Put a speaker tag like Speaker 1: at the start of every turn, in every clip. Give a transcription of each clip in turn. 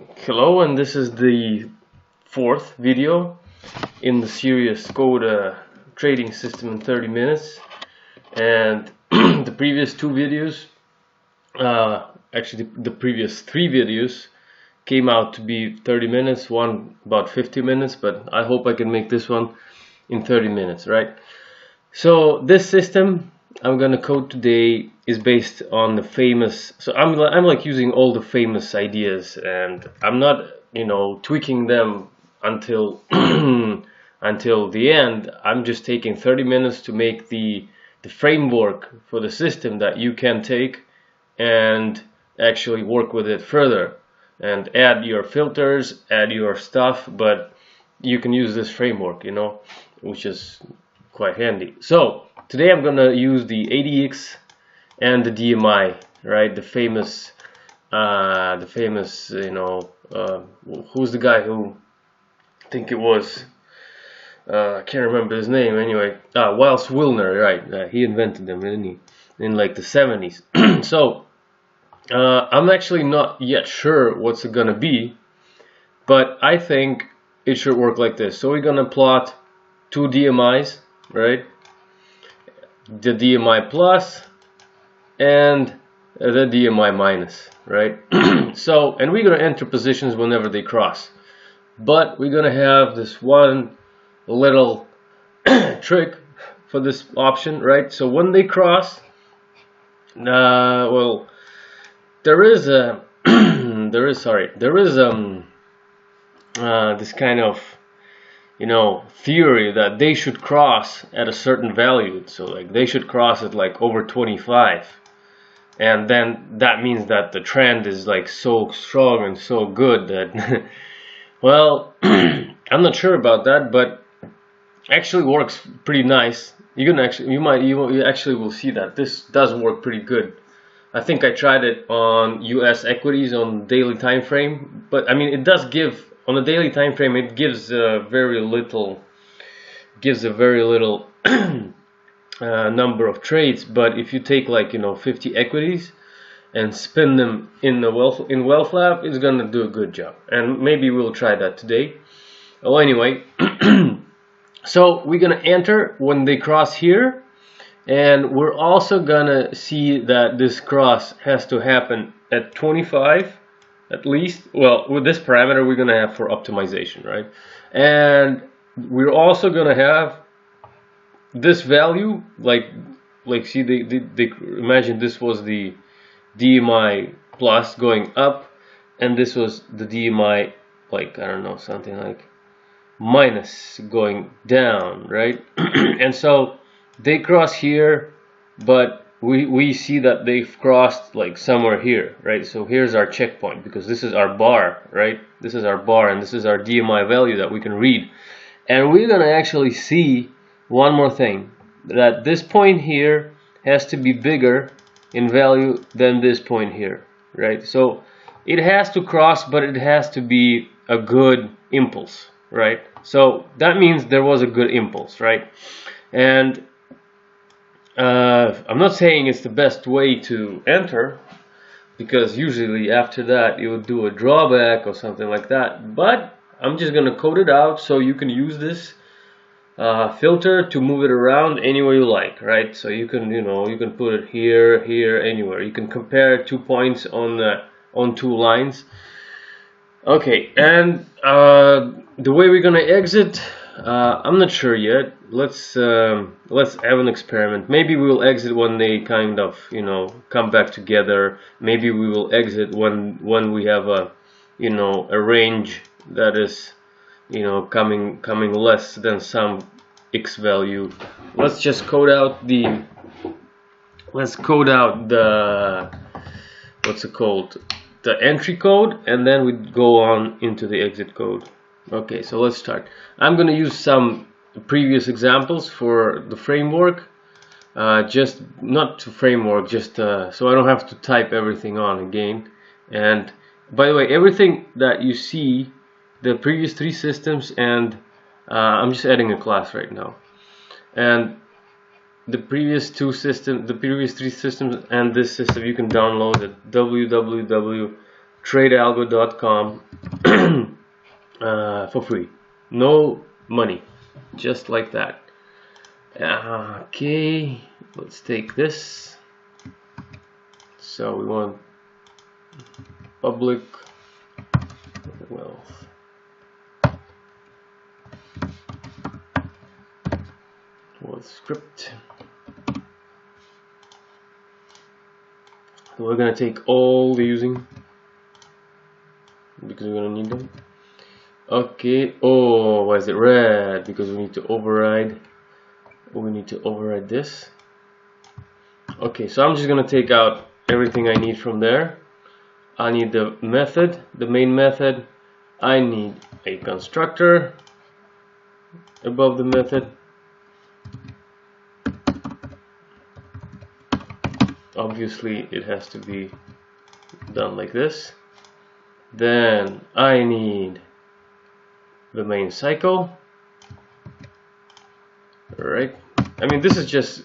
Speaker 1: Hello, and this is the fourth video in the series Code a Trading System in 30 Minutes. And the previous two videos, actually the previous three videos came out to be 30 minutes, one about 50 minutes, but I hope I can make this one in 30 minutes, right? So this system I'm gonna code today is based on the famous, so I'm like using all the famous ideas, and I'm not, tweaking them until until the end. I'm just taking 30 minutes to make the framework for the system that you can take and actually work with it further and add your filters, add your stuff, but you can use this framework, which is quite handy. So today I'm gonna use the ADX and the DMI, right? The famous, who's the guy who, I think it was, I can't remember his name anyway. Wiles Wilner, right? He invented them, didn't he? In like the 70s. So I'm actually not yet sure what's it gonna be, but I think it should work like this. So we're gonna plot two DMIs, right? The DMI plus and the DMI minus, right? So, and we're gonna enter positions whenever they cross, but we're gonna have this one little trick for this option, right? So when they cross, well, there is this kind of theory that they should cross at a certain value. So like they should cross at like over 25, and then that means that the trend is like so strong and so good that well, I'm not sure about that, but actually works pretty nice. You actually will see that this does work pretty good. I think I tried it on US equities on daily time frame, but I mean it does give, on a daily time frame, it gives a very little number of trades. But if you take like 50 equities and spin them in Wealth Lab, it's gonna do a good job. And maybe we'll try that today. Oh, anyway, so we're gonna enter when they cross here, and we're also gonna see that this cross has to happen at 25 at least. Well, with this parameter we're gonna have for optimization, right? And we're also gonna have this value, like see, they imagine this was the DMI plus going up, and this was the DMI, like, I don't know, something like minus going down, right? And so they cross here, but we see that they've crossed like somewhere here, right? So here's our checkpoint, because this is our bar, right? This is our bar, and this is our DMI value that we can read. And we're gonna actually see one more thing, that this point here has to be bigger in value than this point here, right? So it has to cross, but it has to be a good impulse, right? So that means there was a good impulse, right? And I'm not saying it's the best way to enter, because usually after that you would do a drawback or something like that, but I'm just gonna code it out so you can use this filter to move it around any way you like, right? So you can you can put it here, anywhere. You can compare 2 points on two lines. Okay, and the way we're gonna exit, I'm not sure yet. Let's have an experiment. Maybe we will exit when they kind of come back together. Maybe we will exit when we have a a range that is coming less than some x value. Let's just code out the what's it called, the entry code, and then we go on into the exit code. Okay, so let's start. I'm going to use some previous examples for the framework, just not to framework, just so I don't have to type everything on again. And by the way, everything that you see, the previous three systems, and I'm just adding a class right now, and the previous three systems and this system, you can download at www tradealgo.com for free, no money, just like that. Okay, let's take this. So we want public wealth. What script? We're gonna take all the using because we're gonna need them. Okay. Oh, why is it red? Because we need to override. We need to override this. Okay, so I'm just gonna take out everything I need from there. I need the method, the main method. I need a constructor above the method. Obviously it has to be done like this. Then I need the main cycle. Alright, I mean this is just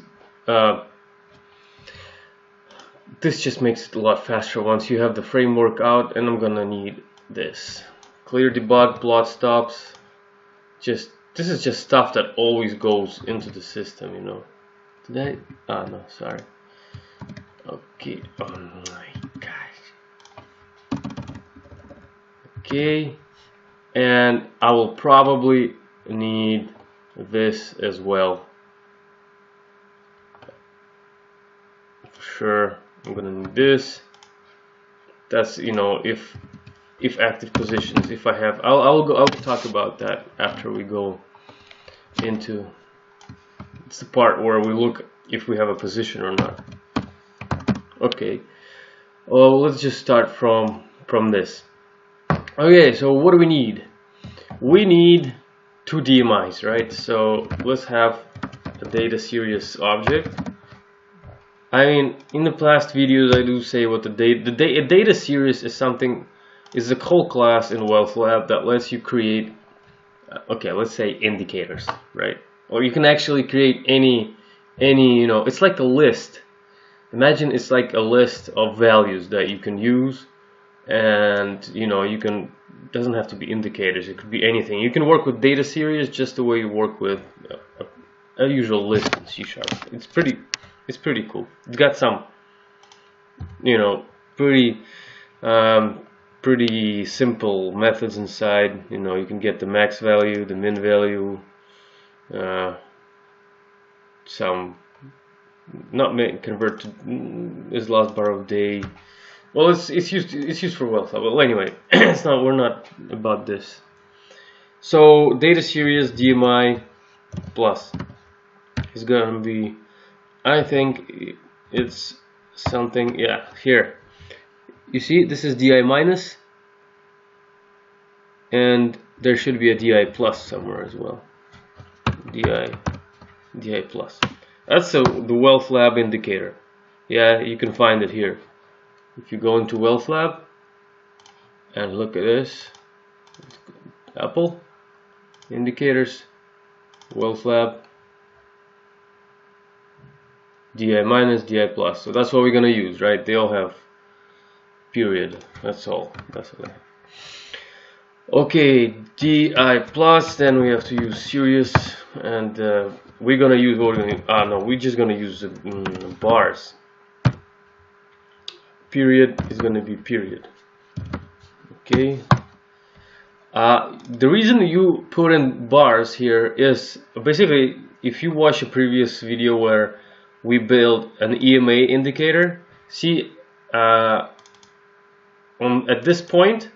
Speaker 1: this just makes it a lot faster once you have the framework out. And I'm gonna need this clear debug, plot stops. This is just stuff that always goes into the system, you know. Did I? Oh no, sorry. Okay, oh my gosh. Okay, and I will probably need this as well. For sure, I'm gonna need this. That's, you know, if active positions. If I have, I'll talk about that after we go into. It's the part where we look if we have a position or not. Okay, well, let's just start from this. Okay, so what do we need? We need two DMIs, right? So let's have a data series object. I mean, in the past videos I do say what a data series is something, is a whole class in Wealth Lab that lets you create, okay, let's say indicators, right? Or you can actually create any, you know, it's like a list. Imagine it's like a list of values that you can use, and you know, you can, doesn't have to be indicators, it could be anything. You can work with data series just the way you work with a usual list in C#. It's pretty cool. It's got some, you know, pretty simple methods inside. You know, you can get the max value, the min value, some not convert to is last bar of day. Well, it's used for wealth. Well, anyway, we're not about this. So data series DMI plus is gonna be, I think it's something, yeah, here you see this is DI minus, and there should be a DI plus somewhere as well. DI plus. That's the Wealth Lab indicator. Yeah, you can find it here. If you go into Wealth Lab and look at this, Apple indicators, Wealth Lab, DI minus, DI plus. So that's what we're gonna use, right? They all have period. That's all. That's all. Okay, DI plus. Then we have to use series, and we're gonna use what we're gonna. No, we're just gonna use bars. Period is gonna be period. Okay. The reason you put in bars here is basically, if you watch a previous video where we build an EMA indicator, see at this point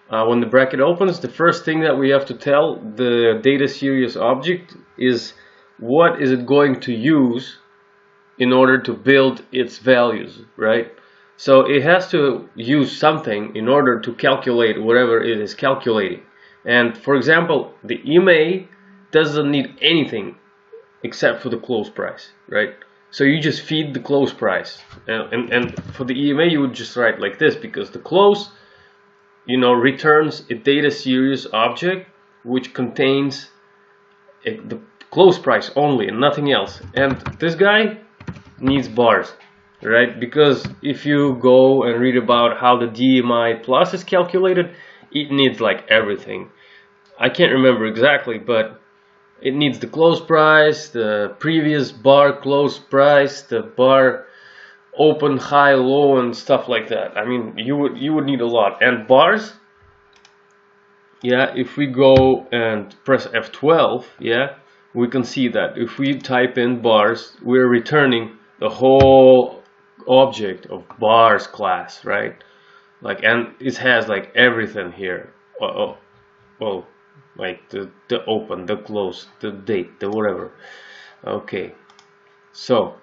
Speaker 1: when the bracket opens, the first thing that we have to tell the data series object is what is it going to use in order to build its values, right? So it has to use something in order to calculate whatever it is calculating. And for example, the EMA doesn't need anything except for the close price, right? So you just feed the close price, and for the EMA you would just write like this, because the close, you know, returns a data series object which contains the close price only and nothing else. And this guy needs bars. right? Because if you go and read about how the DMI plus is calculated, it needs like everything. I can't remember exactly, but it needs the close price, the previous bar close price, the bar open, high, low, and stuff like that. I mean, you would need a lot. And bars, yeah, if we go and press F12, yeah, we can see that if we type in bars, we're returning the whole object of bars class, right? Like, and it has like everything here. Well, like the open, the close, the date, the whatever. Okay, so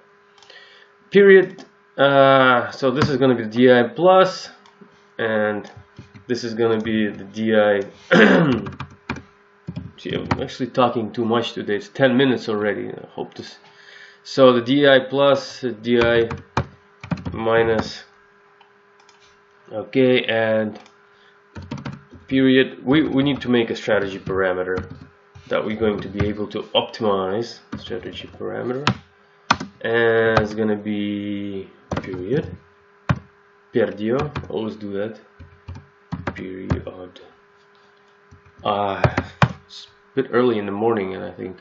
Speaker 1: period. So this is going to be the DI plus, and this is going to be the DI. See, I'm actually talking too much today. It's 10 minutes already. I hope this. So the DI plus, DI minus. Okay, and period. We need to make a strategy parameter that we're going to be able to optimize. Strategy parameter, and it's going to be period. Perdio. Always do that. Period. It's a bit early in the morning, and I think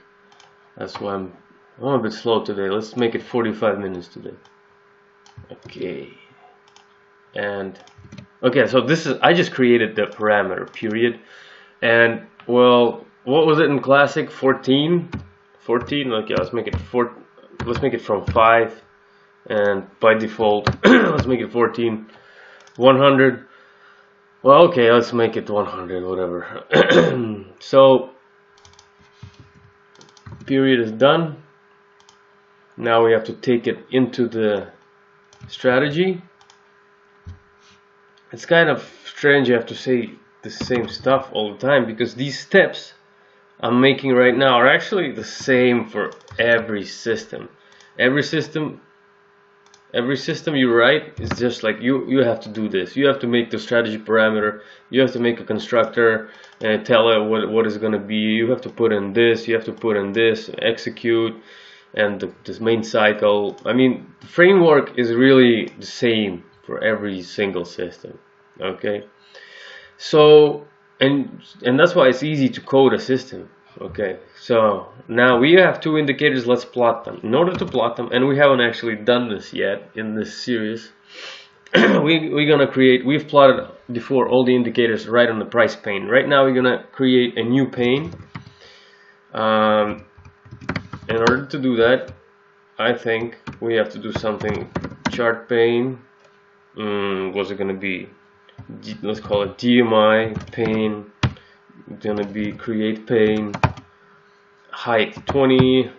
Speaker 1: that's why I'm a bit slow today. Let's make it 45 minutes today. Okay. And okay, so this is, I just created the parameter period, and well, what was it in classic? 14. Okay, let's make it 4. Let's make it from 5, and by default let's make it 14. 100. Well, okay, let's make it 100, whatever. So period is done. Now we have to take it into the strategy. It's kind of strange you have to say the same stuff all the time, because these steps I'm making right now are actually the same for every system. Every system you write is just like you have to do this. You have to make the strategy parameter, you have to make a constructor and tell it what is going to be. You have to put in this, you have to put in this, execute, and this main cycle. I mean, the framework is really the same for every single system. Okay, so and that's why it's easy to code a system. Okay, so now we have two indicators. Let's plot them. In order to plot them, and we haven't actually done this yet in this series, we're gonna create. We've plotted before all the indicators right on the price pane. Right now, we're gonna create a new pane. In order to do that, I think we have to do something. Chart pane. What's it gonna be? Let's call it DMI pane. It's gonna be create pane, height 20,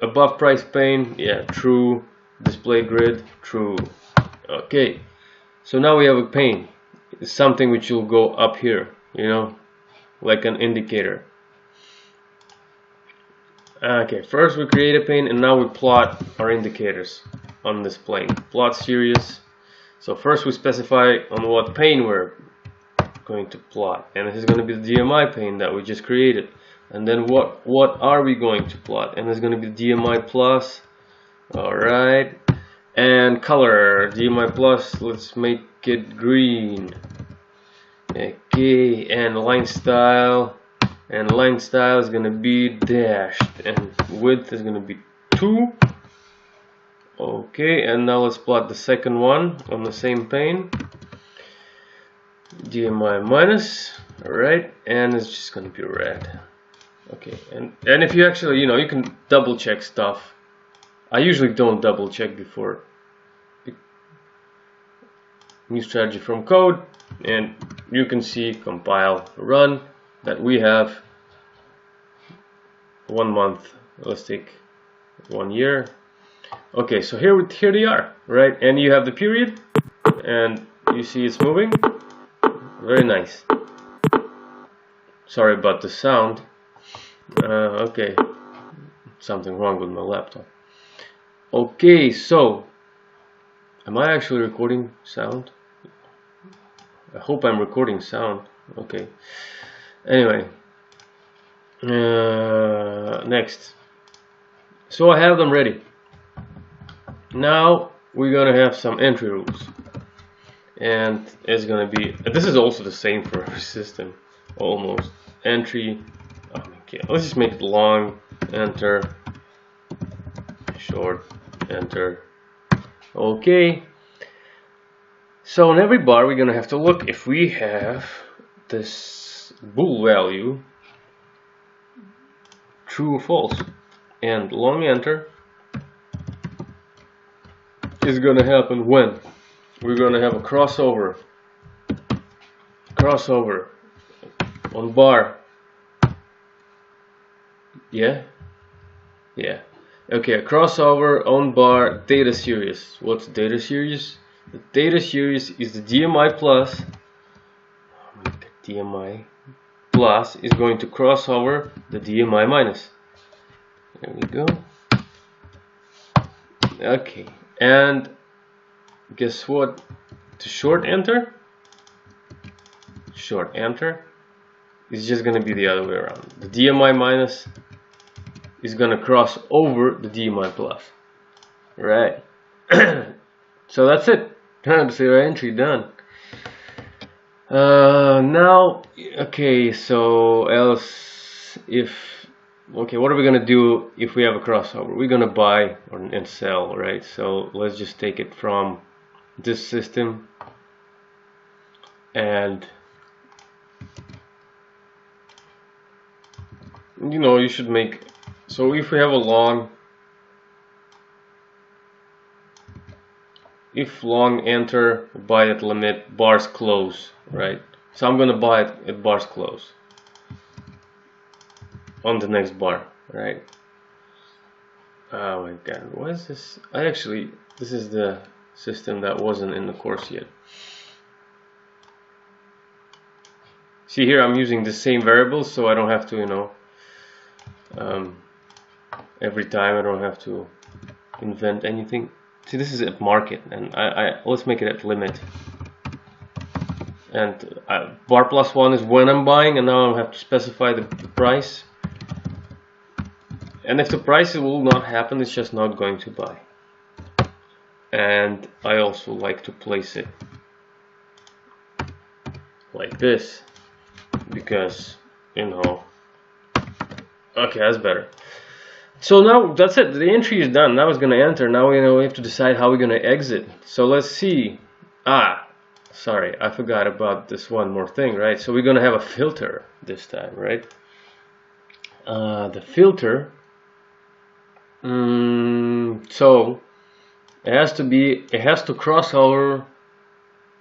Speaker 1: above price pane, yeah, true, display grid, true. Okay, so now we have a pane. It's something which will go up here, you know, like an indicator. Okay, first we create a pane, and now we plot our indicators on this plane. Plot series. So first we specify on what pane we're going to plot, and this is going to be the DMI pane that we just created. And then what are we going to plot? And it's going to be DMI plus. All right, and color DMI plus. Let's make it green. Okay, and line style. And line style is going to be dashed, and width is going to be 2. Okay, and now let's plot the second one on the same pane. DMI minus. Alright, and it's just going to be red. Okay, and if you actually, you know, you can double check stuff. I usually don't double check before. New strategy from code, and you can see compile run that we have 1 month. Let's take 1 year. Okay, so here they are, right? And you have the period, and you see it's moving. Very nice. Sorry about the sound. Okay, something wrong with my laptop. Okay, so am I actually recording sound? I hope I'm recording sound. Okay. Anyway, next. So I have them ready. Now we're gonna have some entry rules, and it's gonna be, this is also the same for every system almost. Entry, okay, let's just make it long enter, short enter. Okay, so in every bar we're gonna have to look if we have this bool value true or false, and long enter is gonna happen when we're gonna have a crossover on bar. Yeah, okay, a crossover on bar data series. What's data series? The data series is the DMI plus. DMI plus is going to cross over the DMI minus. There we go. Okay, and guess what? To short enter is just going to be the other way around. The DMI minus is going to cross over the DMI plus. Right. So that's it. Zero entry done. Now, okay, so else if, okay, what are we gonna do if we have a crossover? We're gonna buy and sell, right? So let's just take it from this system, and you know, you should make, so if we have a long, if long enter, buy at limit, bars close, right? So I'm gonna buy it at bars close on the next bar, right? Oh my god, what is this? This is the system that wasn't in the course yet. See here, I'm using the same variables, so I don't have to, you know, every time I don't have to invent anything. See, this is at market, and let's make it at limit. And bar plus 1 is when I'm buying, and now I have to specify the price. And if the price will not happen, it's just not going to buy. And I also like to place it like this, because, you know, okay, that's better. So now that's it, the entry is done. Now it's going to enter. Now we have to decide how we're going to exit. So let's see. Sorry, I forgot about this one more thing, right? So we're going to have a filter this time, right? The filter, so it has to cross over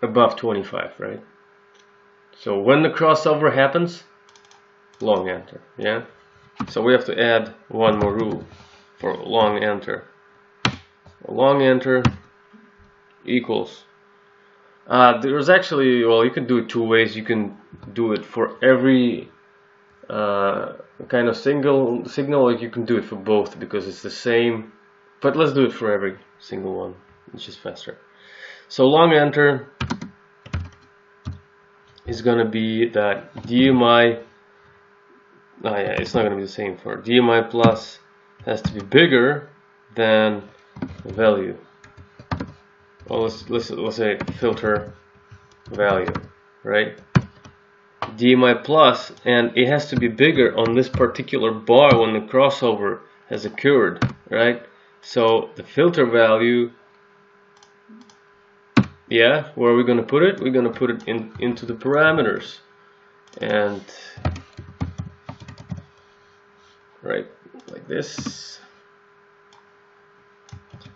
Speaker 1: above 25, right? So when the crossover happens, long enter, yeah? So we have to add one more rule for long enter. Long enter equals, there's actually, well, you can do it two ways. You can do it for every kind of signal, or you can do it for both, because it's the same, but let's do it for every single one, it's just faster. So long enter is gonna be that DMI, yeah, it's not gonna be the same for DMI plus, has to be bigger than the value. Well, let's say filter value, right? DMI plus, and it has to be bigger on this particular bar when the crossover has occurred, right? So the filter value, yeah, where are we going to put it? We're going to put it into the parameters, and right like this.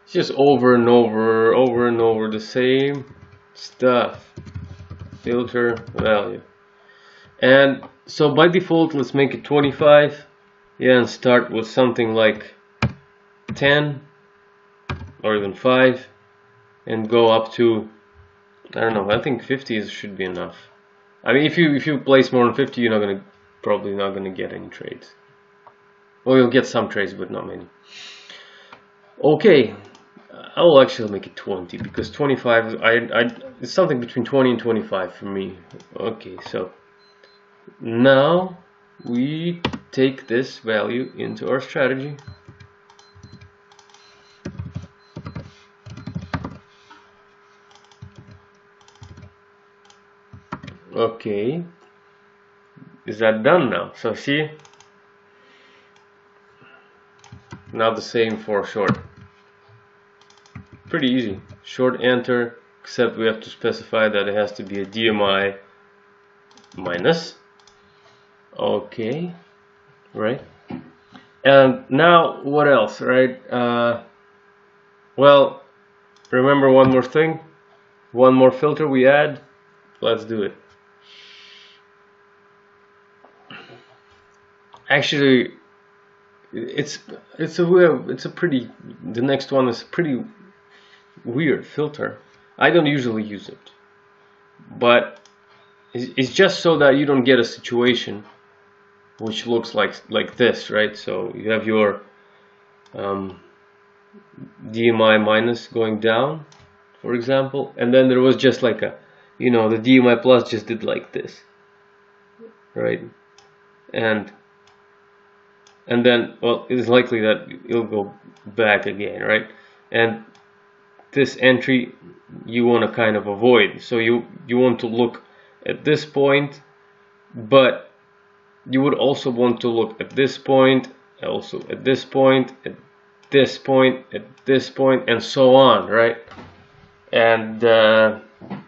Speaker 1: It's just over and over the same stuff. Filter value. And so by default, let's make it 25. Yeah, and start with something like 10 or even 5, and go up to, I don't know, I think 50 should be enough. I mean, if you place more than 50, you're probably not gonna get any trades. Well, you'll get some trades, but not many. Okay, I will actually make it 20, because 25, it's something between 20 and 25 for me. Okay, so now we take this value into our strategy. Okay, is that done now? So see, now the same for short. Pretty easy. Short enter, except we have to specify that it has to be a DMI minus. Okay, right. And now what else, right? Well, remember one more thing, one more filter we add. Let's do it. Actually, it's a pretty, the next one is a pretty weird filter. I don't usually use it, but it's just so that you don't get a situation which looks like this, right? So you have your DMI minus going down, for example, and then there was just like a, you know, the DMI plus just did like this, right? And then, well, it's likely that it'll go back again, right? And this entry you want to kind of avoid, so you want to look at this point, but you would also want to look at this point, also at this point, at this point, at this point, and so on, right? And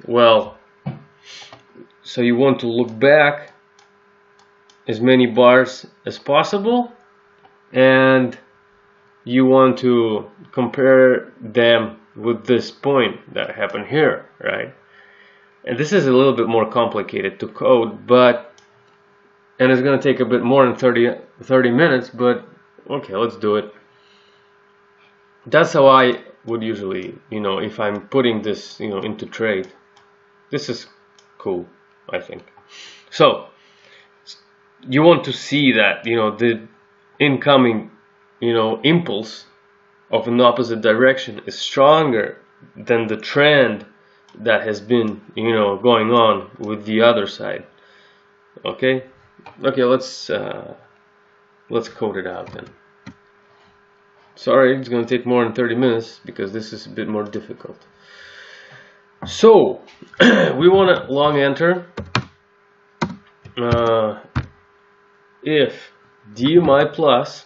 Speaker 1: well, so you want to look back as many bars as possible, and you want to compare them with this point that happened here, right? And this is a little bit more complicated to code, but, and it's going to take a bit more than 30 minutes, but okay, let's do it. That's how I would usually, you know, if I'm putting this, you know, into trade. This is cool, I think. So you want to see that, you know, the incoming, you know, impulse of an opposite direction is stronger than the trend that has been, you know, going on with the other side. Okay, let's code it out then. Sorry, it's going to take more than 30 minutes because this is a bit more difficult. So we want a long enter if DMI plus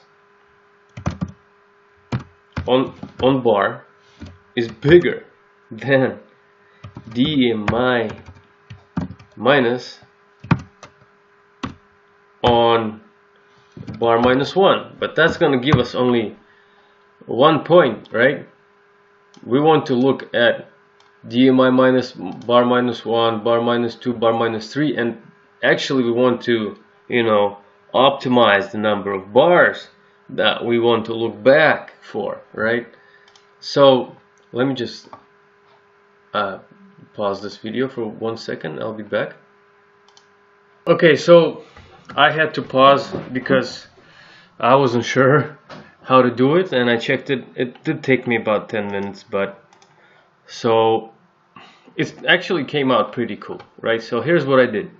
Speaker 1: on bar is bigger than DMI minus on bar minus 1, but that's going to give us only 1 point, right? We want to look at DMI minus bar minus 1, bar minus 2, bar minus 3, and actually we want to, you know, optimize the number of bars that we want to look back for, right? So let me just pause this video for 1 second. I'll be back. Okay, so I had to pause because I wasn't sure how to do it, and I checked it. It did take me about 10 minutes, but so it actually came out pretty cool, right? So here's what I did.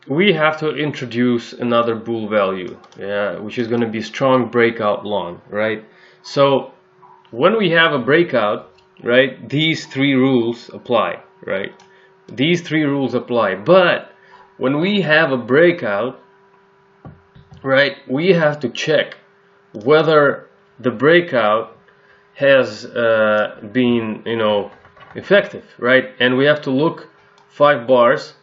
Speaker 1: We have to introduce another bool value, which is going to be strong breakout long, right? So when we have a breakout, right, these three rules apply, right? These three rules apply, but when we have a breakout, right, we have to check whether the breakout has been, you know, effective, right? And we have to look 5 bars,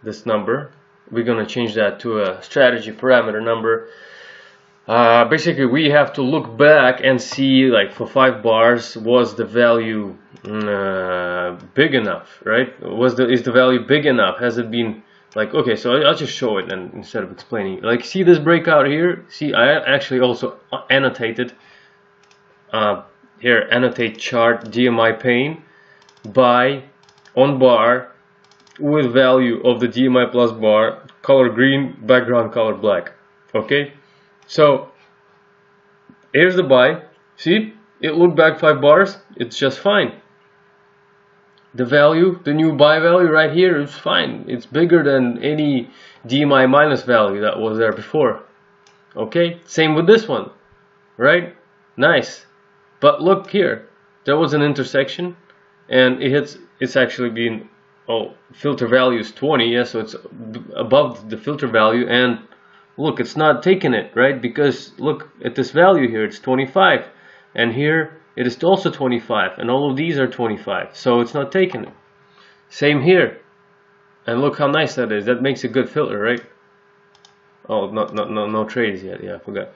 Speaker 1: this number, we're going to change that to a strategy parameter number. Basically we have to look back and see, like, for 5 bars, was the value big enough, right? Is the value big enough? Has it been, like, okay, so I'll just show it, and instead of explaining, like, see this breakout here? See, I actually also annotated here, annotate chart DMI pane by on bar with value of the DMI plus bar, color green, background color black. Okay, so here's the buy. See, it looked back 5 bars, it's just fine. The value, the new buy value right here is fine. It's bigger than any DMI minus value that was there before. Okay, same with this one, right? Nice. But look here, there was an intersection, and it's actually been oh, filter value is 20, yeah, so it's above the filter value, and look, it's not taking it, right? Because look at this value here, it's 25, and here it is also 25, and all of these are 25, so it's not taking it. Same here, and look how nice that is. That makes a good filter, right? Oh, no trades yet. Yeah, I forgot.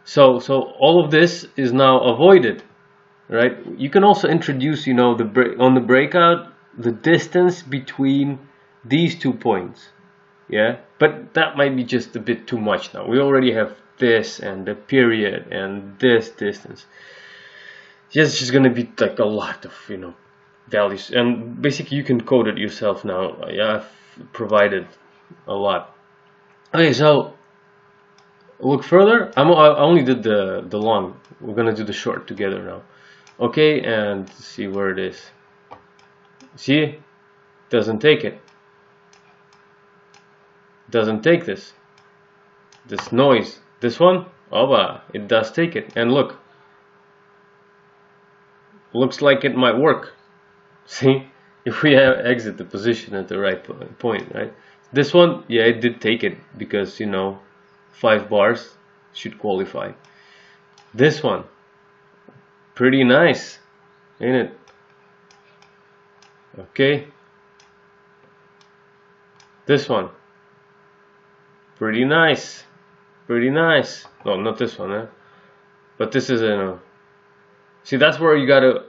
Speaker 1: So all of this is now avoided, right? You can also introduce, you know, on the breakout, the distance between these 2 points, yeah, but that might be just a bit too much now. We already have this and the period and this distance. It's just gonna be like a lot of, you know, values, and basically you can code it yourself now. Yeah, I've provided a lot. Okay, so look further. I only did the long. We're gonna do the short together now. Okay, and see where it is. See, doesn't take it. Doesn't take this noise. This one, oba, it does take it. And look, looks like it might work. See, if we exit the position at the right point, right? This one, yeah, it did take it because, you know, 5 bars should qualify. This one, pretty nice, ain't it? Okay. This one, pretty nice, pretty nice. No, not this one, but this is a. See, that's where you gotta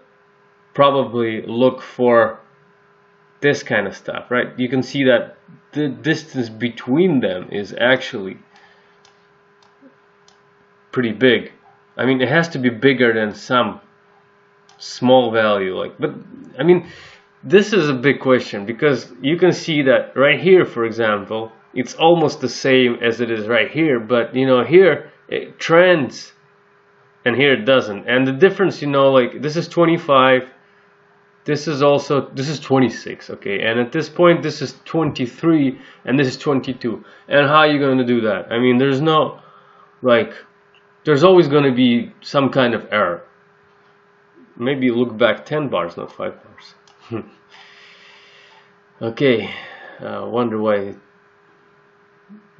Speaker 1: probably look for this kind of stuff, right? You can see that the distance between them is actually pretty big. I mean, it has to be bigger than some small value, like, but I mean, this is a big question, because you can see that right here, for example, it's almost the same as it is right here, but you know, here it trends and here it doesn't. And the difference, you know, like this is 25, this is 26, okay, and at this point this is 23 and this is 22. And how are you going to do that? I mean, there's no, like, there's always going to be some kind of error. Maybe look back 10 bars, not 5 bars. Okay, wonder why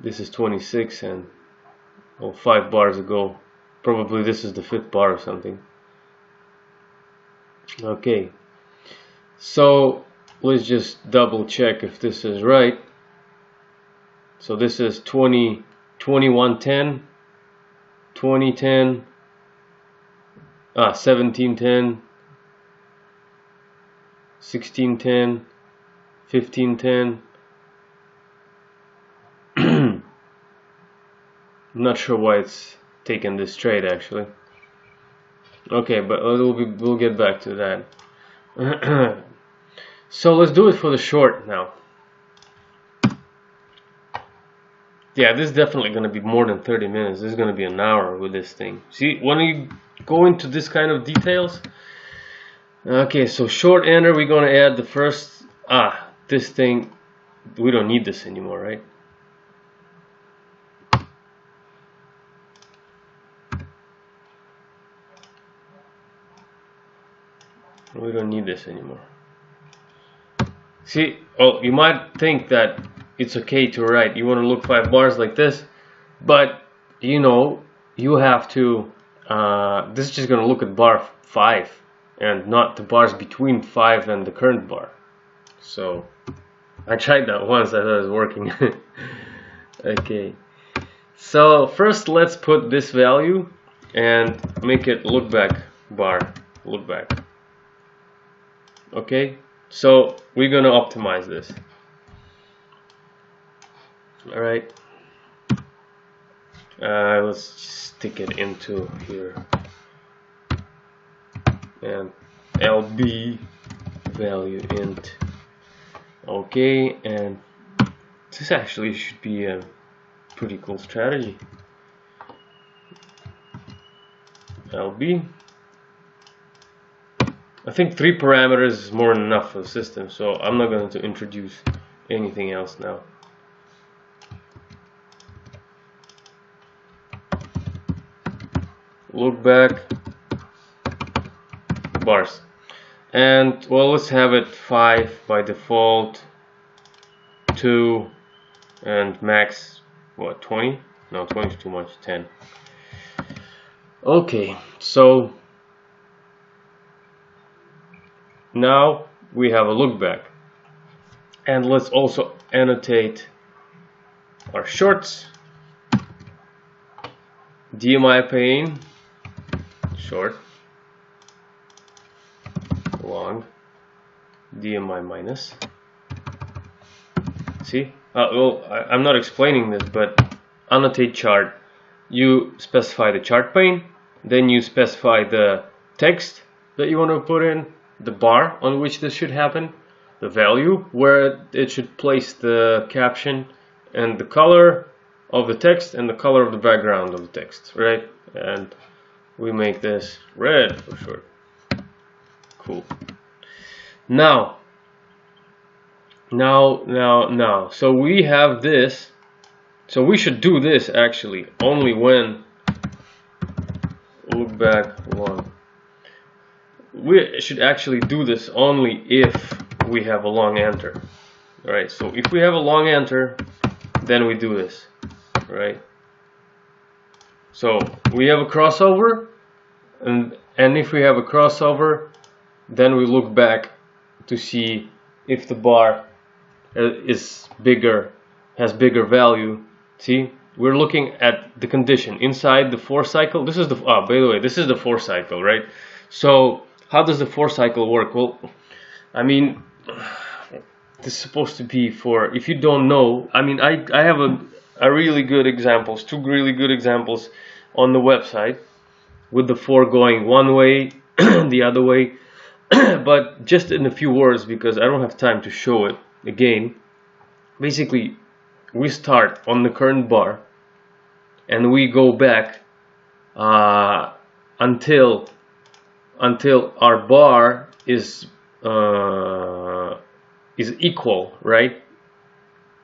Speaker 1: this is 26 and 5 bars ago. Probably this is the 5th bar or something. Okay, so let's just double check if this is right. So this is 2110, 2010, 1710, 1610, 1510. I'm not sure why it's taken this trade actually. Okay, but we'll get back to that. So let's do it for the short now. Yeah, this is definitely going to be more than 30 minutes. This is going to be an hour with this thing. See, when you go into this kind of details. Okay, so short enter, we're going to add the first, this thing, we don't need this anymore, right? We don't need this anymore. See, oh, you might think that it's okay to write, you want to look 5 bars like this, but you know, you have to, this is just going to look at bar 5 and not the bars between 5 and the current bar. So I tried that once, I thought it was working. Okay, so first let's put this value and make it look back bar, look back. Okay, so we're gonna optimize this. All right, let's stick it into here and LB value int. Okay, and this actually should be a pretty cool strategy. LB. I think 3 parameters is more than enough for the system, so I'm not going to introduce anything else now. Look back, bars. And well, let's have it 5 by default, 2, and max what, 20? No, 20 is too much, 10. Okay, so now we have a look back, and let's also annotate our shorts. DMI pane, short, long, DMI minus. See? Well, I'm not explaining this, but annotate chart. You specify the chart pane, then you specify the text that you want to put in, the bar on which this should happen, the value where it should place the caption, and the color of the text and the color of the background of the text, right? And we make this red for short. Cool. Now, so we have this. So we should do this actually only when look back long. We should actually do this only if we have a long enter. Right? So if we have a long enter, then we do this. Right? So we have a crossover, and if we have a crossover, then we look back to see if the bar is bigger, has bigger value. See, we're looking at the condition inside the 4 cycle. This is the by the way, this is the 4 cycle, right? So how does the 4 cycle work? Well, I mean, this is supposed to be for, if you don't know, I mean, I have a really good examples, 2 really good examples on the website with the 4 going one way, the other way. But just in a few words, because I don't have time to show it again. Basically, we start on the current bar and we go back until our bar is equal, right?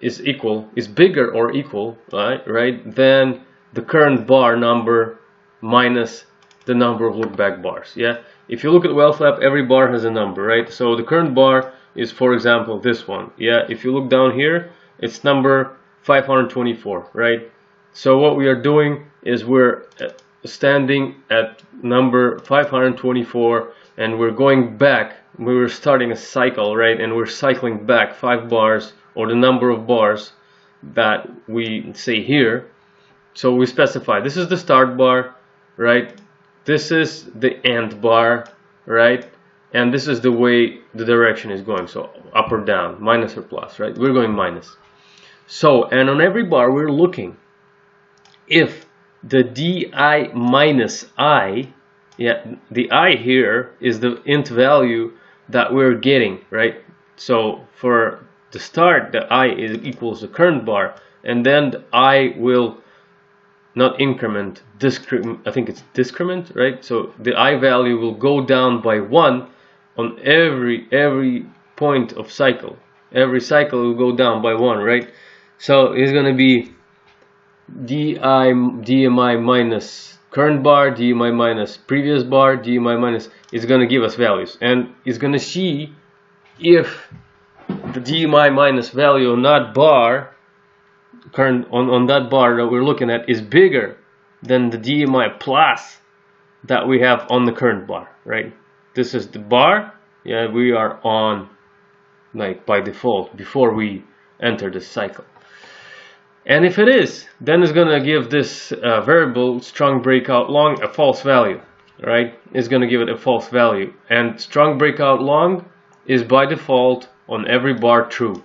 Speaker 1: Is bigger or equal, right? Then the current bar number minus the number of look back bars. Yeah. If you look at WellFlap, every bar has a number, right? So the current bar is, for example, this one. Yeah, if you look down here, it's number 524, right? So what we are doing is we're standing at number 524, and we're going back. We were starting a cycle, right? And we're cycling back 5 bars, or the number of bars that we say here. So we specify this is the start bar, right? This is the end bar, right? And this is the way the direction is going, so up or down, minus or plus, right? We're going minus. So, and on every bar we're looking if the di minus I, yeah, the I here is the int value that we're getting, right? So for the start, the I is equals the current bar, and then the I will not increment, discrement, I think it's discrement, right? So the I value will go down by 1 on every point of cycle. Every cycle will go down by 1, right? So it's going to be DMI minus current bar, DMI minus previous bar, DMI minus, it's going to give us values, and it's going to see if the DMI minus value on that bar, current on that bar that we're looking at, is bigger than the DMI plus that we have on the current bar, right? This is the bar, yeah, we are on like by default before we enter the cycle. And if it is, then it's gonna give this variable strong breakout long a false value, right? It's gonna give it a false value, and strong breakout long is by default on every bar true,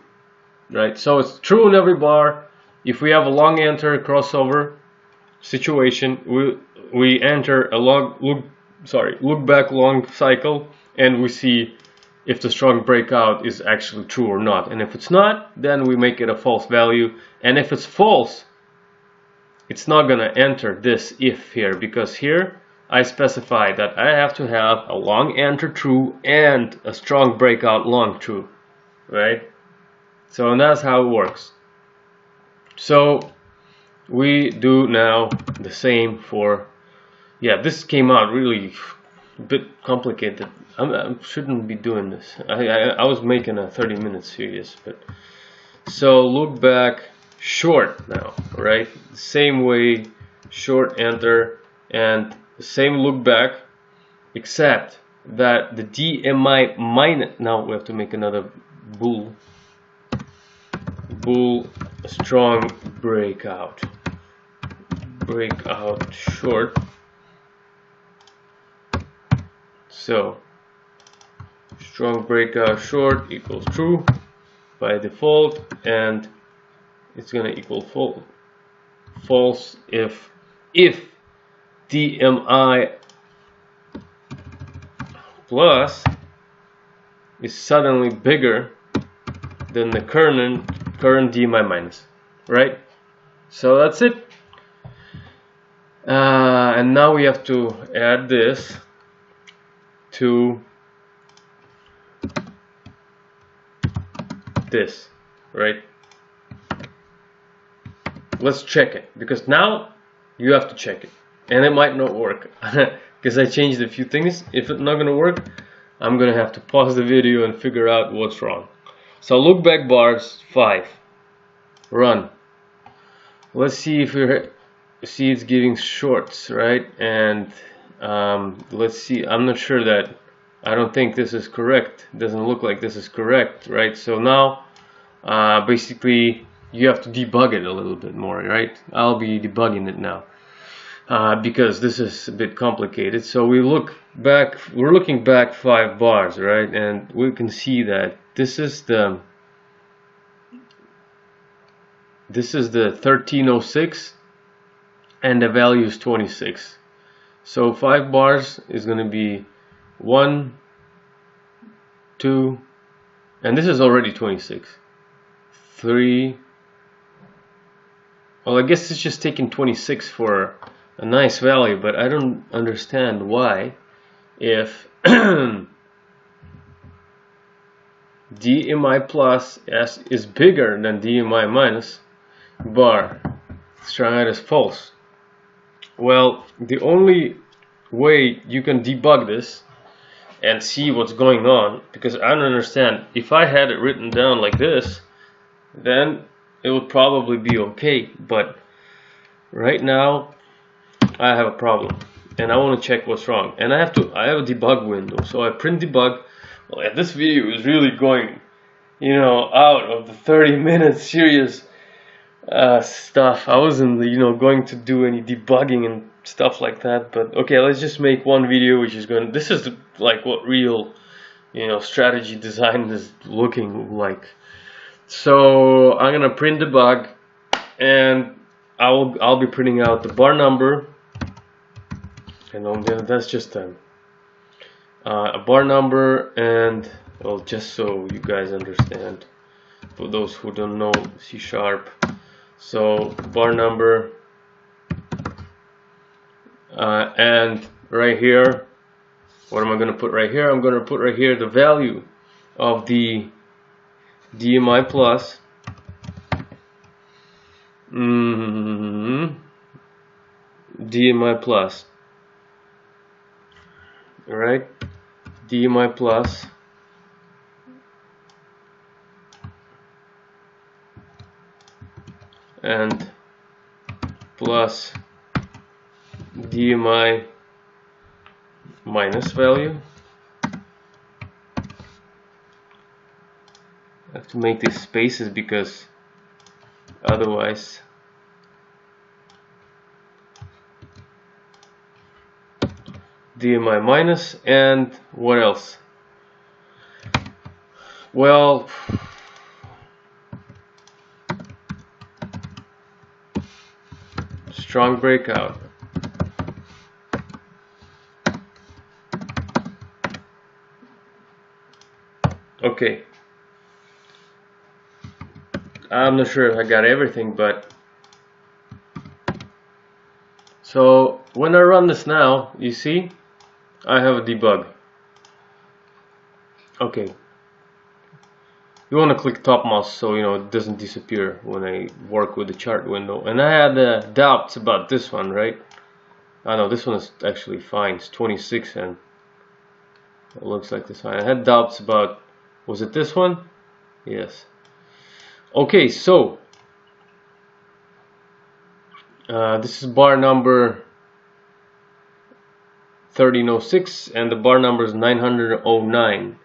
Speaker 1: right? So it's true on every bar. If we have a long enter crossover situation, we enter a look back long cycle, and we see if the strong breakout is actually true or not. And if it's not, then we make it a false value. And if it's false, it's not gonna enter this if here, because here I specify that I have to have a long enter true and a strong breakout long true, right? So that's how it works. So we do now the same for, yeah, this came out really a bit complicated. I shouldn't be doing this. I was making a 30-minute series, but so look back, short now, right? Same way, short, enter, and the same look back, except that the DMI minus. Now we have to make another bull strong breakout short. So strong breakout short equals true by default, and it's gonna equal false if DMI plus is suddenly bigger than the current DMI minus, right? So that's it. And now we have to add this to this, right? Let's check it, because now you have to check it, and it might not work because I changed a few things. If it's not gonna work, I'm gonna have to pause the video and figure out what's wrong. So look back bars 5, run. Let's see if we see it's giving shorts, right? And let's see. I'm not sure that. I don't think this is correct. It doesn't look like this is correct, right? So now basically you have to debug it a little bit more, right? I'll be debugging it now because this is a bit complicated. So we look back. We're looking back 5 bars, right? And we can see that this is the 1306, and the value is 26. So 5 bars is going to be 1, 2, and this is already 26. 3. Well, I guess it's just taking 26 for a nice value, but I don't understand why, if DMI plus is bigger than DMI minus, bar strong is false. Well, the only way you can debug this and see what's going on, because I don't understand, if I had it written down like this, then it would probably be okay, but right now I have a problem and I want to check what's wrong, and I have a debug window. So I print debug. Well, and this video is really going, you know, out of the 30-minute series stuff. I wasn't, you know, going to do any debugging and stuff like that, but okay, let's just make one video which is going. This is like what real, you know, strategy design is looking like. So I'm gonna print debug, and I'll be printing out the bar number, and that's just a bar number, and well, just so you guys understand, for those who don't know C#. So bar number, and right here, what am I going to put right here? I'm going to put right here the value of the DMI plus, DMI plus, all right, DMI plus, and plus DMI minus value. I have to make these spaces because otherwise DMI minus, and what else? Well, strong breakout. Okay, I'm not sure if I got everything, but so when I run this now, you see I have a debug. Okay, you want to click top mouse so you know it doesn't disappear when I work with the chart window. And I had doubts about this one, right? I know this one is actually fine. It's 26 and It looks like this one. I had doubts about, was it this one? Yes. Okay, so this is bar number 1306 and the bar number is 909.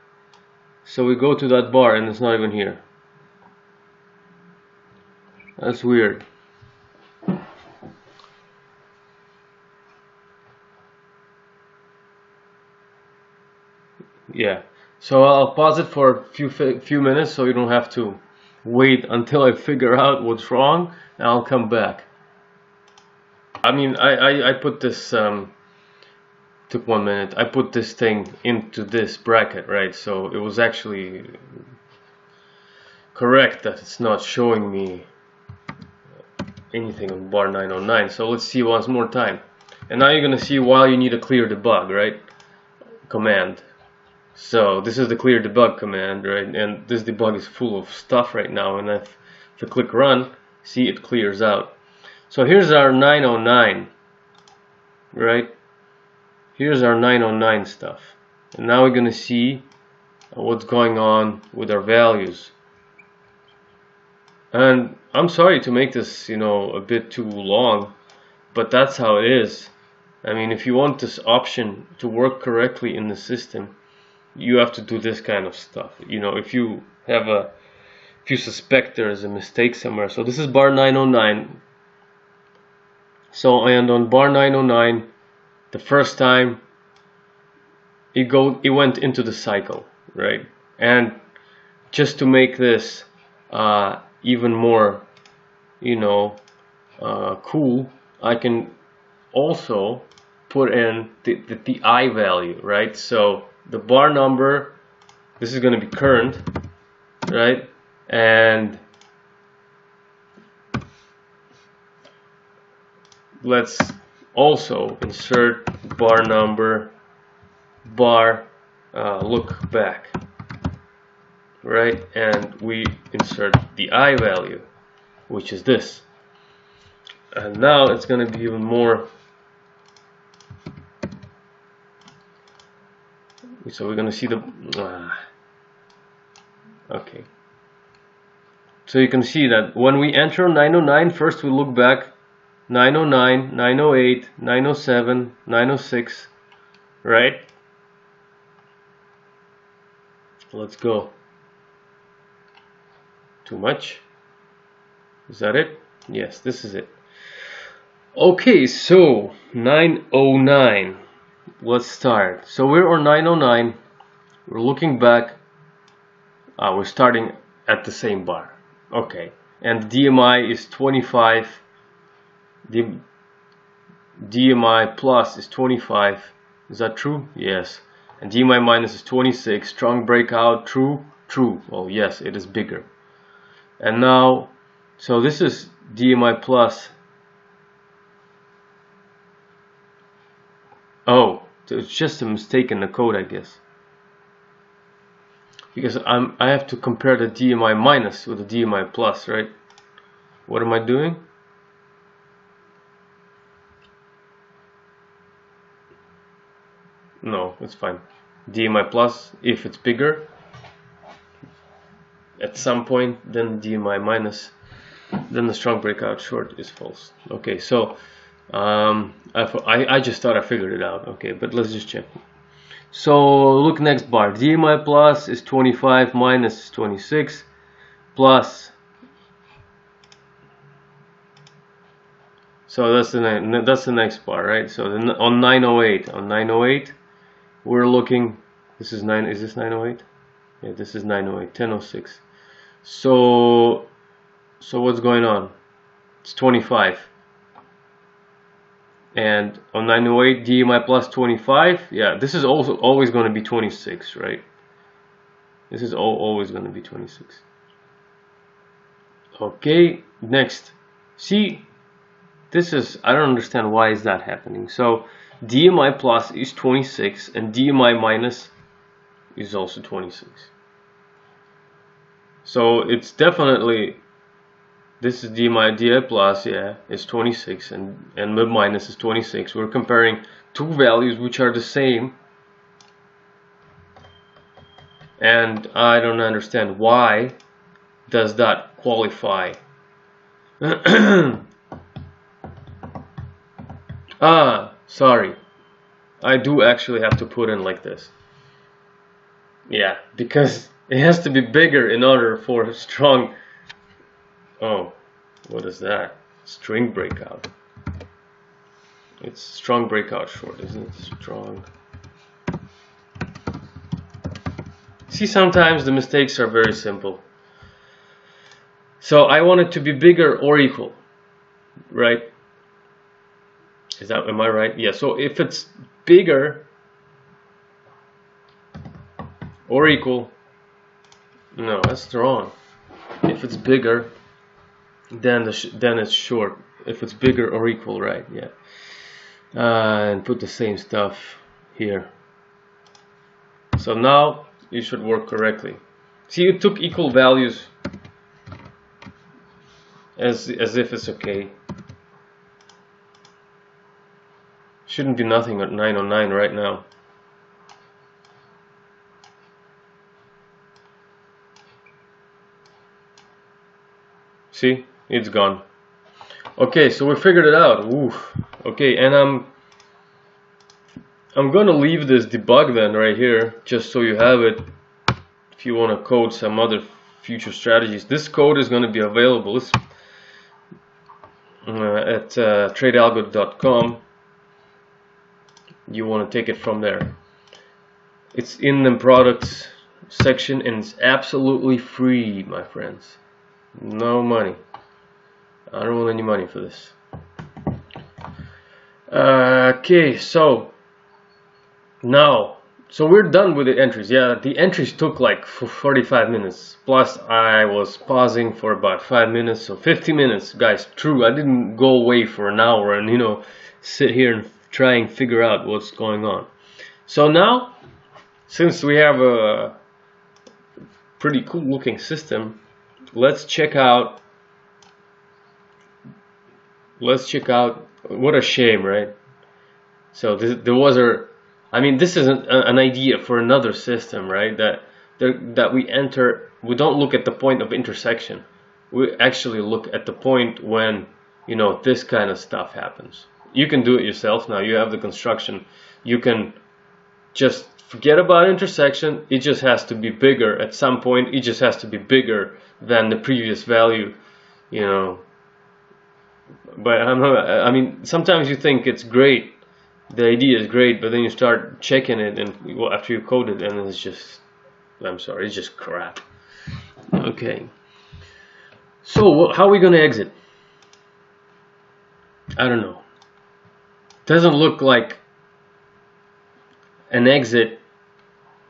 Speaker 1: So we go to that bar and it's not even here. That's weird. Yeah, so I'll pause it for a few minutes so you don't have to wait until I figure out what's wrong, and I'll come back. I mean, I put this, took 1 minute, I put this thing into this bracket, right? So it was actually correct that it's not showing me anything on bar 909. So let's see once more time. And now you're gonna see why you need a clear debug, right? Command. So this is the clear debug command, right? And this debug is full of stuff right now, and if I click run, see, it clears out. So here's our 909, right? Here's our 909 stuff, and now we're gonna see what's going on with our values. And I'm sorry to make this, you know, a bit too long, but that's how it is. I mean, if you want this option to work correctly in the system, you have to do this kind of stuff. You know, if you suspect there is a mistake somewhere. So this is bar 909. So, and on bar 909, the first time it went into the cycle, right? And just to make this even more, you know, cool, I can also put in the I value, right? So the bar number, this is going to be current, right? And let's also insert bar number, bar look back, right? And we insert the I value, which is this. And now it's going to be even more. So we're going to see the okay. So you can see that when we enter 909, first we look back 909, 908, 907, 906, right? Let's go. Too much? Is that it? Yes, this is it. Okay, so 909. Let's start. So we're on 909. We're looking back. We're starting at the same bar. Okay, and DMI is 25. The DMI plus is 25. Is that true? Yes. And DMI minus is 26. Strong breakout. True? True. Oh yes, it is bigger. And now, so this is DMI plus. Oh, so it's just a mistake in the code, I guess. Because I have to compare the DMI minus with the DMI plus, right? What am I doing? No, it's fine. DMI plus, if it's bigger at some point, then DMI minus, then the strong breakout short is false. Okay, so I just thought I figured it out. Okay, but let's just check. So look, next bar, DMI plus is 25, minus is 26, plus. So that's the next bar, right? So on 908, we're looking. This is 9. Is this 908? Yeah, this is 908. 1006. So what's going on? It's 25. And on 908, DMI plus 25. Yeah, this is also always going to be 26, right? This is always going to be 26. Okay, next. See, this is, I don't understand why is that happening. So DMI plus is 26 and DMI minus is also 26. So it's definitely, this is DMI plus, yeah, is 26 and mid minus is 26. We're comparing two values which are the same. and I don't understand why does that qualify. Sorry, I do actually have to put in like this. Yeah, because it has to be bigger in order for strong. Oh, what is that? String breakout. It's strong breakout short, isn't it? Strong. See, sometimes the mistakes are very simple. So I want it to be bigger or equal, right? Am I right? Yeah, so if it's bigger or equal, no, that's wrong. If it's bigger, then it's short. If it's bigger or equal, right? Yeah. And put the same stuff here. So now it should work correctly. See, it took equal values as if it's okay. Shouldn't be nothing at 909 right now. See, it's gone. Okay, so we figured it out. Oof. Okay, and I'm gonna leave this debug then right here, just so you have it. If you want to code some other future strategies, this code is gonna be available at tradealgo.com. You want to take it from there. It's in the products section and it's absolutely free, my friends. No money. I don't want any money for this. Okay, so now, so we're done with the entries. Yeah, the entries took like 45 minutes. Plus I was pausing for about 5 minutes, so 50 minutes, guys. True, I didn't go away for an hour and, you know, sit here and try and figure out what's going on. So now, since we have a pretty cool looking system, let's check out. What a shame, right? So there was I mean, this is an idea for another system, right? That we enter. We don't look at the point of intersection. We actually look at the point when, you know, this kind of stuff happens. You can do it yourself now. You have the construction. You can just forget about intersection. It just has to be bigger at some point. It just has to be bigger than the previous value, you know. But I mean, sometimes you think it's great, the idea is great, but then you start checking it, and after you code it, and it's just, I'm sorry, it's just crap. Okay. So how are we gonna exit? I don't know. Doesn't look like an exit.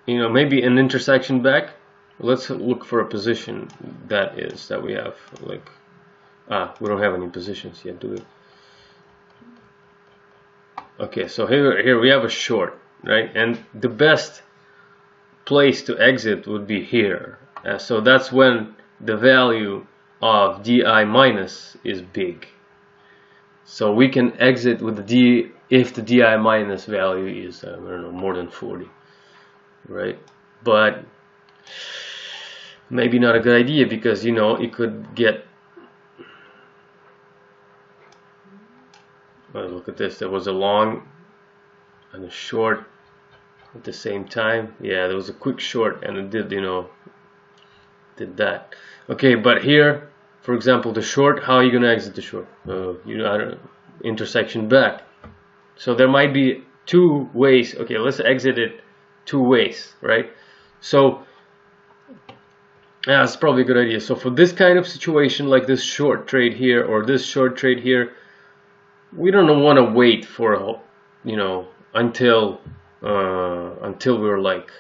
Speaker 1: You know, maybe an intersection back. Let's look for a position that we have. Like, we don't have any positions yet, do we? Okay, so here we have a short, right? And the best place to exit would be here. So that's when the value of DI minus is big. So we can exit with the D if the DI minus value is I don't know, more than 40, right? But maybe not a good idea, because, you know, it could get. Well, look at this. There was a long and a short at the same time. Yeah, there was a quick short and it did, you know, did that. Okay, but here, for example, the short, how are you gonna exit the short? You know, intersection back. So there might be two ways. Okay, let's exit it two ways, right? So yeah, that's probably a good idea. So for this kind of situation, like this short trade here or this short trade here, we don't want to wait for, you know, until we're like,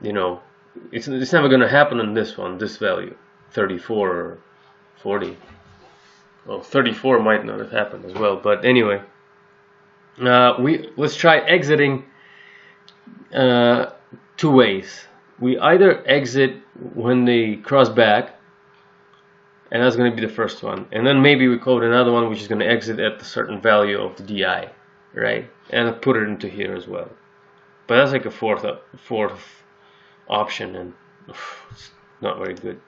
Speaker 1: you know, it's never going to happen on this one, this value, 34 or 40. Well, 34 might not have happened as well, but anyway, let's try exiting two ways. We either exit when they cross back, and that's going to be the first one, and then maybe we code another one which is going to exit at a certain value of the DI, right? And put it into here as well. But that's like a fourth option, and it's not very good.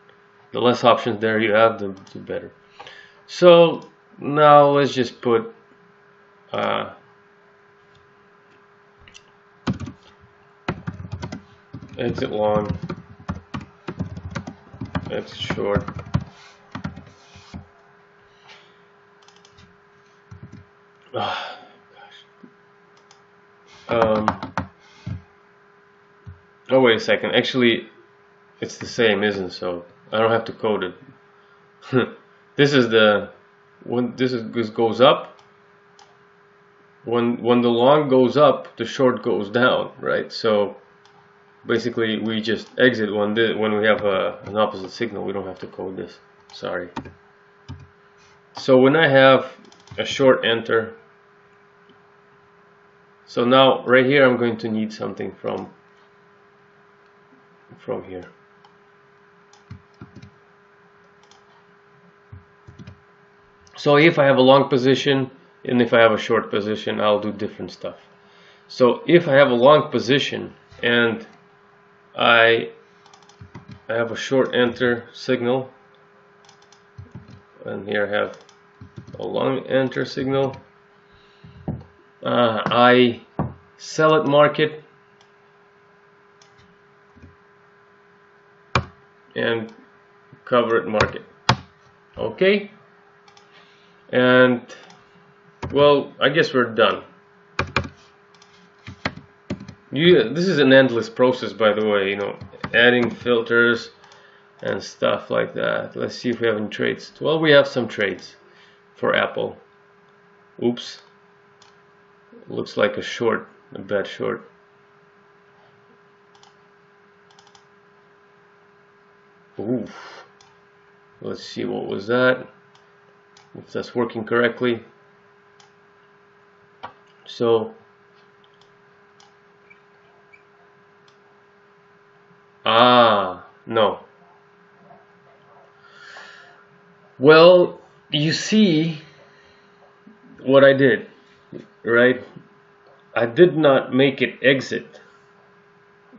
Speaker 1: The less options there you have, the better. So now let's just put exit long, exit short. Oh, oh wait a second, actually it's the same, isn't it? So I don't have to code it. This is the when this goes up. When the long goes up, the short goes down, right? So basically we just exit when we have an opposite signal. We don't have to code this. Sorry. So when I have a short enter, so now right here I'm going to need something from here. So if I have a long position and if I have a short position, I'll do different stuff. So if I have a long position and I have a short enter signal, and here I have a long enter signal, I sell it market and cover it market. Okay, and well, I guess we're done. This is an endless process, by the way, you know, adding filters and stuff like that. Let's see if we have any trades. Well, we have some trades for Apple. Oops, looks like a short, a bad short. Oof. Let's see, what was that, if that's working correctly. So no. Well, you see what I did, right? I did not make it exit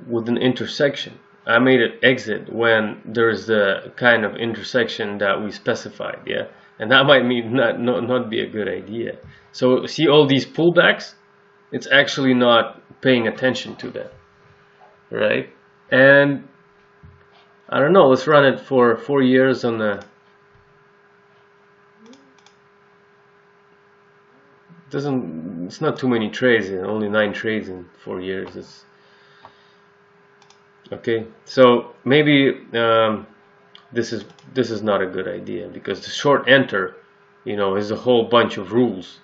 Speaker 1: with an intersection. I made it exit when there's the kind of intersection that we specified, yeah? And that might mean not be a good idea. So see all these pullbacks? It's actually not paying attention to that, right? And I don't know, let's run it for 4 years on the it's not too many trades, only 9 trades in 4 years. It's okay. So maybe this is not a good idea, because the short enter, you know, is a whole bunch of rules.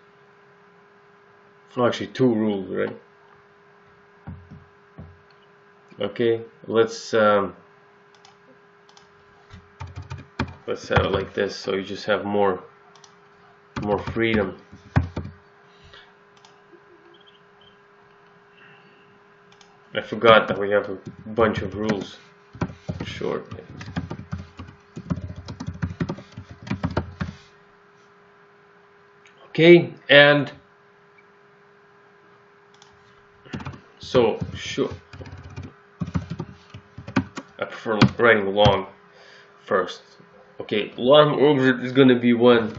Speaker 1: Well, actually 2 rules, right? Okay, let's have it like this, so you just have more freedom. I forgot that we have a bunch of rules. Short. Okay, and so sure, I prefer writing long first. Okay, long exit is gonna be one.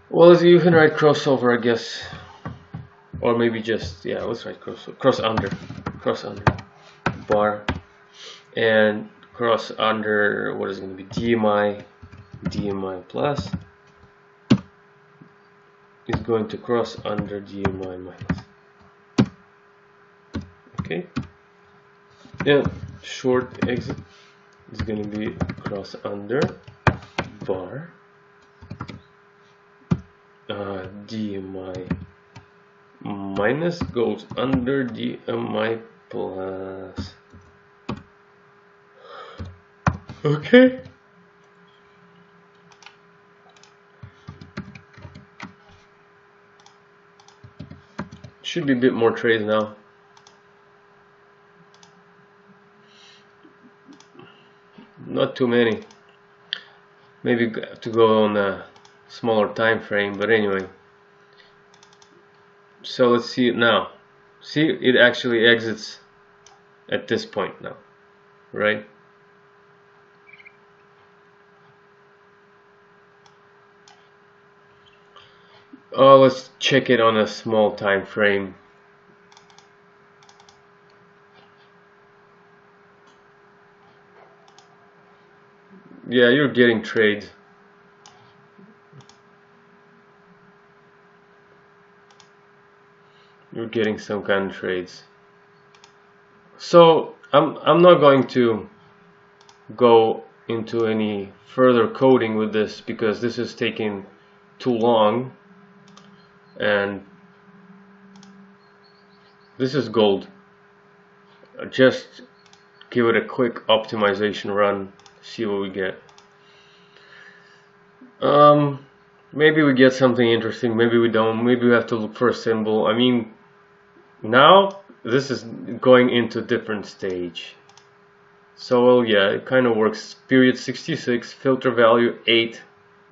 Speaker 1: Well, you can write crossover, I guess, or maybe just, yeah, let's write cross under bar, and cross under, what is going to be DMI plus is going to cross under DMI minus. Okay, yeah, short exit is going to be cross under bar DMI minus goes under DMI plus. Okay. Should be a bit more trades now. Not too many. Maybe to go on a smaller time frame, but anyway. So let's see it now. See, it actually exits at this point now, right? Let's check it on a small time frame. Yeah, you're getting trades. You're getting some kind of trades. So I'm not going to go into any further coding with this because this is taking too long, and this is gold. Just give it a quick optimization run, see what we get. Maybe we get something interesting, maybe we don't, maybe we have to look for a symbol. I mean, now this is going into a different stage. So well, yeah, it kind of works. Period 66, filter value 8,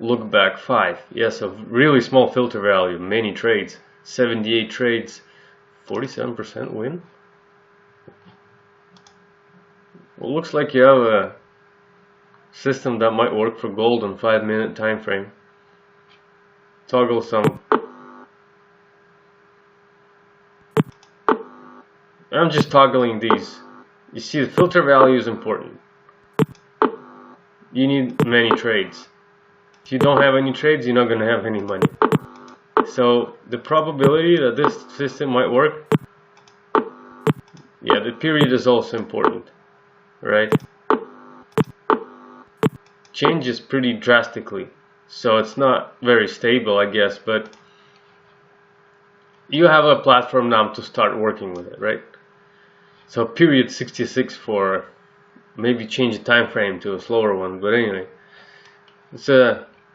Speaker 1: look back 5. Yes, a really small filter value, many trades, 78 trades, 47% win. Well, looks like you have a system that might work for gold on 5-minute time frame. Toggle some. I'm just toggling these. You see, the filter value is important. You need many trades. If you don't have any trades, you're not going to have any money. So the probability that this system might work, yeah, the period is also important, right? Changes pretty drastically, so it's not very stable, I guess, but you have a platform now to start working with it, right? So period 66 for maybe change the time frame to a slower one, but anyway, it's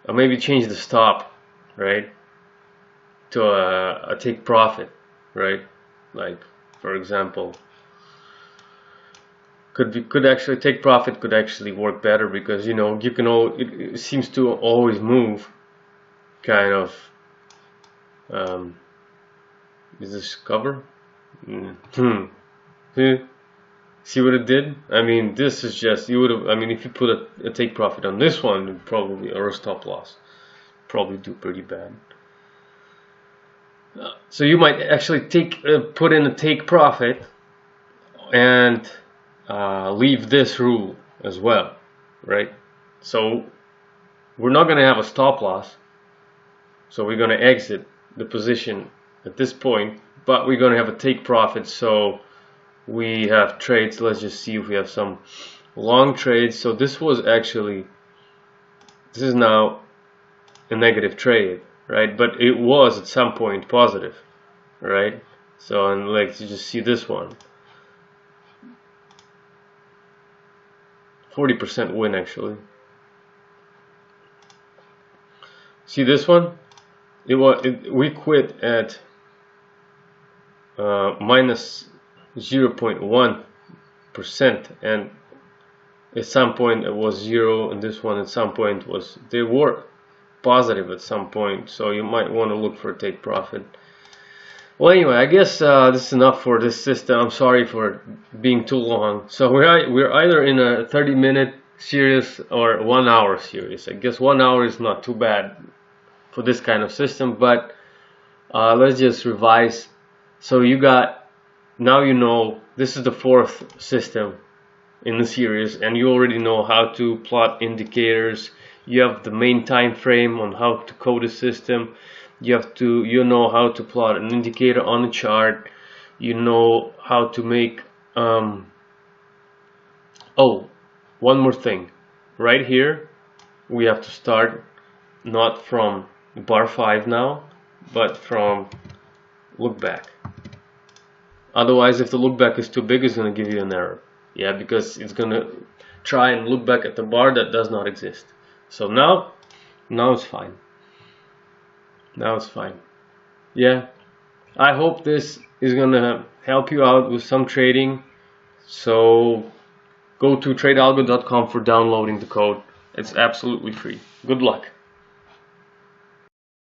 Speaker 1: maybe change the stop, right, to a take profit, right? Like, for example, could actually take profit could actually work better, because you know you can it seems to always move kind of. Is this cover? See what it did? I mean, this is just, you would have, I mean, if you put a take profit on this one, you'd probably, or a stop loss, probably do pretty bad. So you might actually put in a take profit and leave this rule as well, right? So we're not going to have a stop loss, so we're going to exit the position at this point, but we're going to have a take profit, so we have trades. Let's just see if we have some long trades. So this is now a negative trade, right? But it was at some point positive, right? So, and like you just see this one, 40% win actually. See this one? We quit at minus 0.1%, and at some point it was 0, and this one at some point was, they were positive at some point, so you might want to look for a take profit. Well, anyway, I guess this is enough for this system. I'm sorry for being too long. So we're either in a 30-minute series or 1 hour series. I guess 1 hour is not too bad for this kind of system, but let's just revise. So you got, now you know, this is the 4th system in the series, and you already know how to plot indicators. You have the main time frame on how to code a system. You know how to plot an indicator on a chart. You know how to make oh, one more thing. Right here we have to start not from bar 5 now, but from look back. Otherwise, if the look back is too big, it's going to give you an error. Yeah, because it's going to try and look back at the bar that does not exist. So now it's fine. Now it's fine. Yeah, I hope this is going to help you out with some trading. So go to tradealgo.com for downloading the code. It's absolutely free. Good luck.